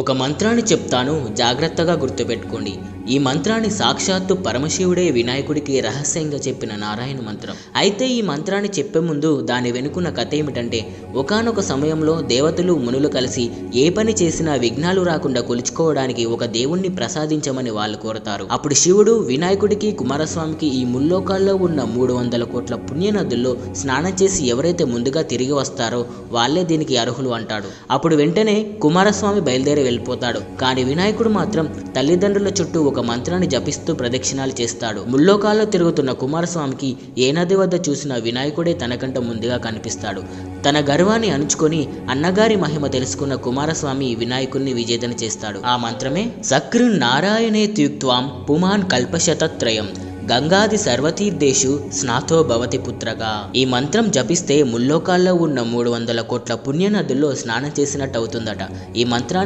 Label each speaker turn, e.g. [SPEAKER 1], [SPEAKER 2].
[SPEAKER 1] ఒక మంత్రాన్ని చెప్తాను, జాగ్రత్తగా గుర్తుపెట్టుకోండి. ఈ మంత్రాన్ని సాక్షాత్తు పరమశివుడే వినాయకుడికి రహస్యంగా చెప్పిన నారాయణ మంత్రం. అయితే ఈ మంత్రాన్ని చెప్పే ముందు దాని వెనుకున్న కథ ఏమిటంటే, ఒకానొక సమయంలో దేవతలు మునులు కలిసి ఏ పని చేసినా విఘ్నాలు రాకుండా కొలుచుకోవడానికి ఒక దేవుణ్ణి ప్రసాదించమని వాళ్ళు కోరతారు. అప్పుడు శివుడు వినాయకుడికి కుమారస్వామికి ఈ ముల్లోకాల్లో ఉన్న 300 కోట్ల పుణ్యనదుల్లో స్నానం చేసి ఎవరైతే ముందుగా తిరిగి వస్తారో వాళ్ళే దీనికి అర్హులు అంటాడు. అప్పుడు వెంటనే కుమారస్వామి బయలుదేరి వెళ్ళిపోతాడు. కానీ వినాయకుడు మాత్రం తల్లిదండ్రుల చుట్టూ ఒక మంత్రాన్ని జపిస్తూ ప్రదక్షిణాలు చేస్తాడు. ముల్లోకాల్లో తిరుగుతున్న కుమారస్వామికి ఏ నది వద్ద చూసిన వినాయకుడే తనకంట ముందుగా కనిపిస్తాడు. తన గర్వాన్ని అణుచుకొని అన్నగారి మహిమ తెలుసుకున్న కుమారస్వామి వినాయకుడిని విజేతన చేస్తాడు. ఆ మంత్రమే సకృన్ నారాయణే త్యుక్త్వాం పుమాన్ కల్పశతత్రయం గంగాది సర్వతీర్థేషు స్నాతో భవతి పుత్రగా. ఈ మంత్రం జపిస్తే ముల్లోకాల్లో ఉన్న 300 కోట్ల పుణ్యనదుల్లో స్నానం చేసినట్టు అవుతుందట. ఈ మంత్రాన్ని